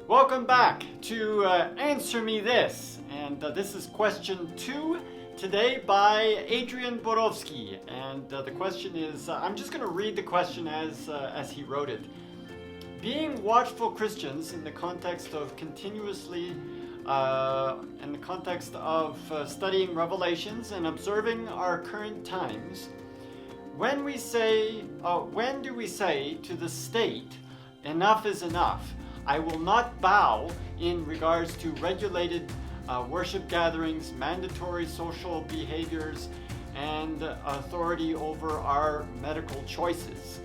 Welcome back to Answer Me This, and this is question 2 today by Adrian Borowski. And the question is, I'm just going to read the question as he wrote it. Being watchful Christians in the context of studying Revelations and observing our current times, when do we say to the state, enough is enough? I will not bow in regards to regulated worship gatherings, mandatory social behaviors, and authority over our medical choices.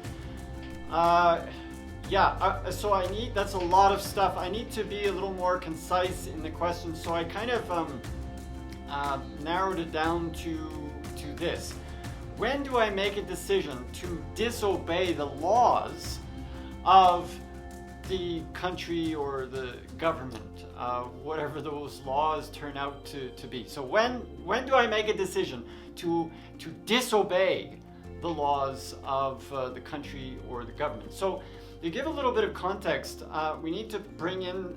So that's a lot of stuff. I need to be a little more concise in the question, so I kind of narrowed it down to this. When do I make a decision to disobey the laws of the country or the government, whatever those laws turn out to be? So when do I make a decision to disobey the laws of the country or the government? So to give a little bit of context, we need to bring in,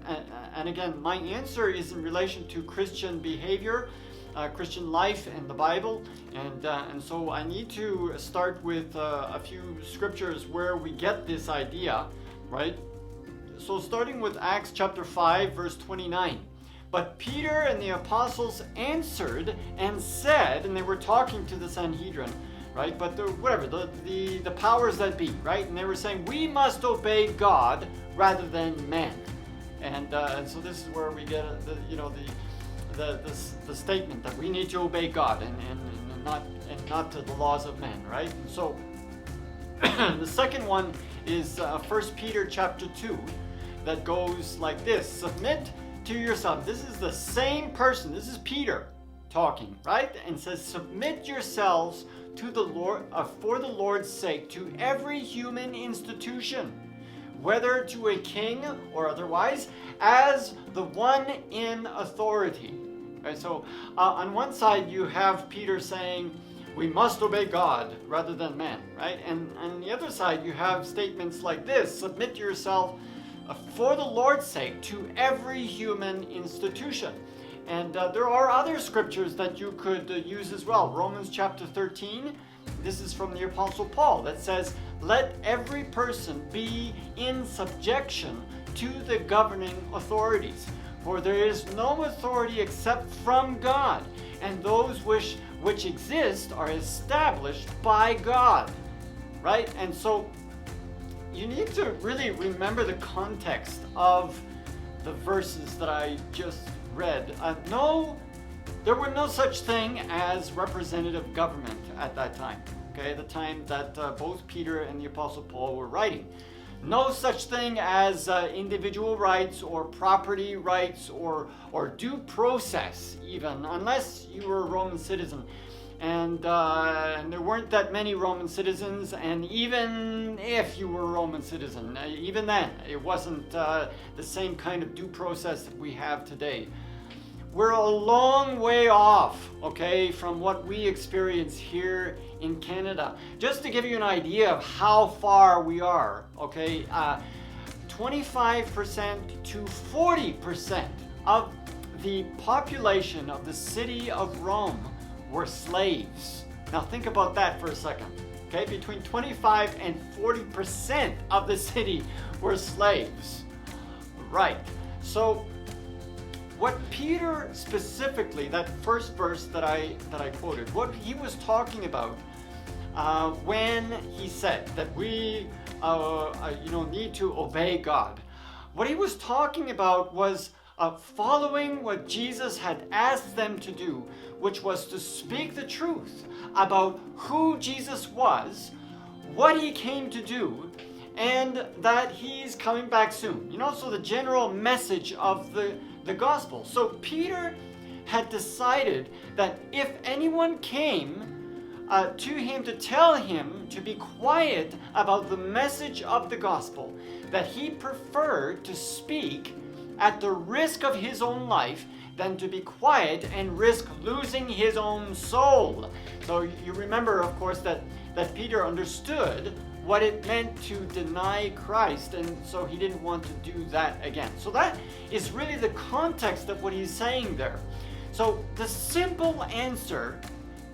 and again, my answer is in relation to Christian behavior, Christian life and the Bible, and so I need to start with a few scriptures where we get this idea, right? So starting with Acts chapter 5, verse 29. But Peter and the apostles answered and said, and they were talking to the Sanhedrin, right? But the powers that be, right? And they were saying, we must obey God rather than men. And so this is where we get the statement that we need to obey God and not to the laws of men, right? And so the second one is 1 Peter chapter 2, that goes like this: submit to yourself. This is the same person. This is Peter talking, right? And says, submit yourselves to the Lord, for the Lord's sake, to every human institution, whether to a king or otherwise, as the one in authority. Right? So on one side you have Peter saying we must obey God rather than man, right? And on the other side you have statements like this: submit yourself for the Lord's sake to every human institution. And there are other scriptures that you could use as well. Romans chapter 13, this is from the Apostle Paul, that says, let every person be in subjection to the governing authorities. For there is no authority except from God, and those which exist are established by God. Right? And so you need to really remember the context of the verses that I just read. There were no such thing as representative government at that time. Okay, the time that both Peter and the Apostle Paul were writing. No such thing as individual rights or property rights or due process, even, unless you were a Roman citizen. And there weren't that many Roman citizens, and even if you were a Roman citizen, even then, it wasn't the same kind of due process that we have today. We're a long way off, okay, from what we experience here in Canada. Just to give you an idea of how far we are, okay, 25% to 40% of the population of the city of Rome were slaves. Now think about that for a second. Okay, between 25 and 40% of the city were slaves. Right. So what Peter specifically, that first verse that I quoted, what he was talking about when he said that we need to obey God, what he was talking about was following what Jesus had asked them to do, which was to speak the truth about who Jesus was, what he came to do, and that he's coming back soon. So the general message of the gospel. So Peter had decided that if anyone came to him to tell him to be quiet about the message of the gospel, that he preferred to speak at the risk of his own life than to be quiet and risk losing his own soul. So you remember, of course, that that Peter understood what it meant to deny Christ, and so he didn't want to do that again. So that is really the context of what he's saying there. So the simple answer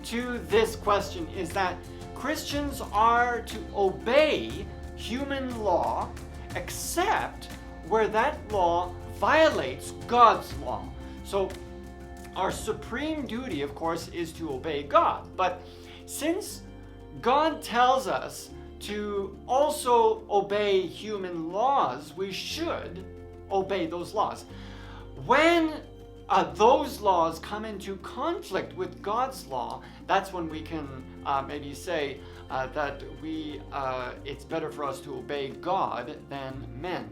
to this question is that Christians are to obey human law except where that law violates God's law. So our supreme duty, of course, is to obey God. But since God tells us to also obey human laws, we should obey those laws. When those laws come into conflict with God's law, that's when we can maybe say that it's better for us to obey God than men.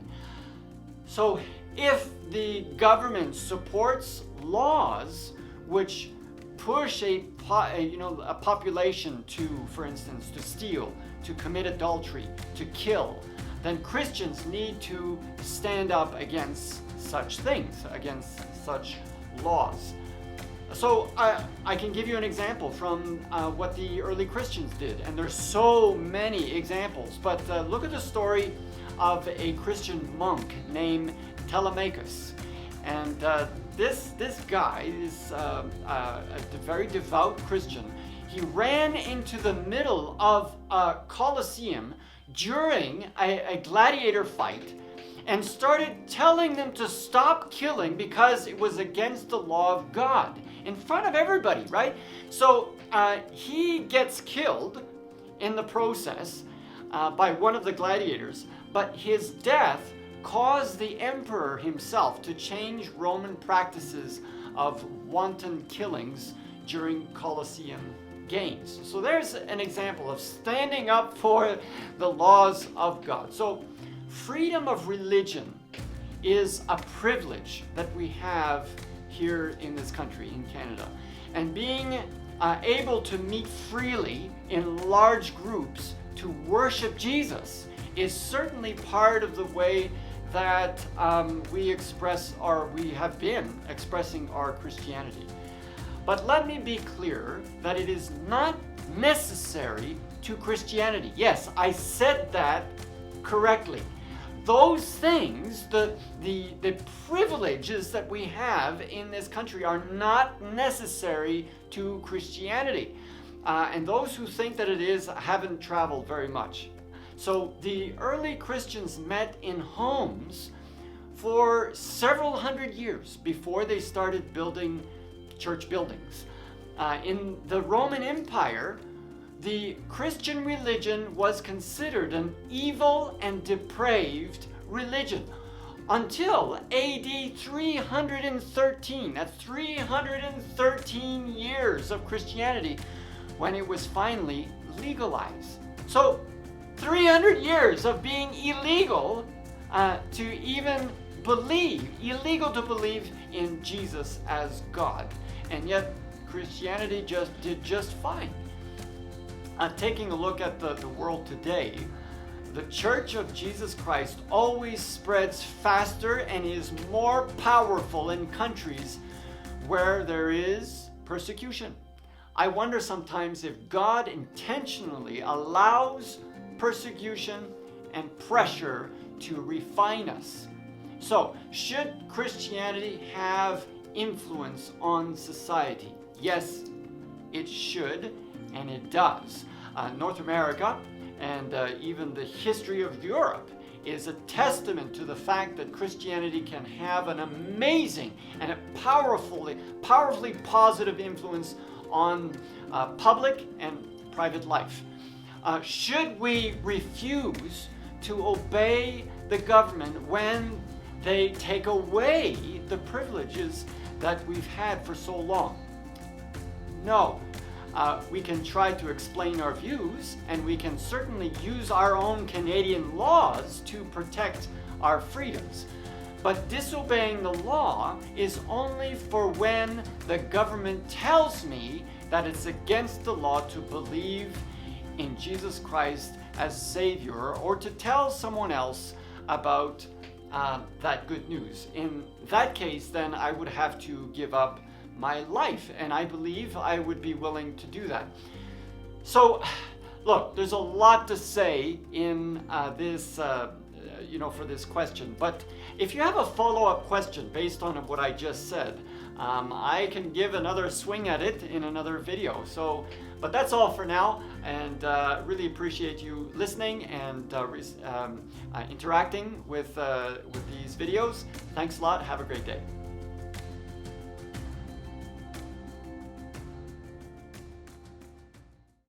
So if the government supports laws which push a population to, for instance, to steal, to commit adultery, to kill, then Christians need to stand up against such things, against such laws. So I can give you an example from what the early Christians did, and there's so many examples, but look at the story of a Christian monk named Telemachus. And this guy is a very devout Christian. He ran into the middle of a Colosseum during a gladiator fight and started telling them to stop killing because it was against the law of God in front of everybody, right? So he gets killed in the process by one of the gladiators, but his death caused the emperor himself to change Roman practices of wanton killings during Colosseum games. So there's an example of standing up for the laws of God. So freedom of religion is a privilege that we have here in this country, in Canada. And being able to meet freely in large groups to worship Jesus is certainly part of the way that we have been expressing our Christianity. But let me be clear that it is not necessary to Christianity. Yes, I said that correctly. Those things, the privileges that we have in this country are not necessary to Christianity. And those who think that it is haven't traveled very much. So the early Christians met in homes for several hundred years before they started building church buildings. In the Roman Empire, the Christian religion was considered an evil and depraved religion until AD 313. That's 313 years of Christianity when it was finally legalized. So 300 years of being illegal to even believe, illegal to believe in Jesus as God. And yet Christianity did just fine. Taking a look at the world today, the Church of Jesus Christ always spreads faster and is more powerful in countries where there is persecution. I wonder sometimes if God intentionally allows persecution and pressure to refine us. So, should Christianity have influence on society? Yes, it should, and it does. North America and even the history of Europe is a testament to the fact that Christianity can have an amazing and a powerfully positive influence on public and private life. Should we refuse to obey the government when they take away the privileges that we've had for so long? No. We can try to explain our views, and we can certainly use our own Canadian laws to protect our freedoms. But disobeying the law is only for when the government tells me that it's against the law to believe in Jesus Christ as Savior, or to tell someone else about that good news. In that case, then I would have to give up my life, and I believe I would be willing to do that. So look, there's a lot to say in this, for this question. But if you have a follow-up question based on what I just said, I can give another swing at it in another video. So, but that's all for now, and really appreciate you listening and interacting with these videos. Thanks a lot. Have a great day.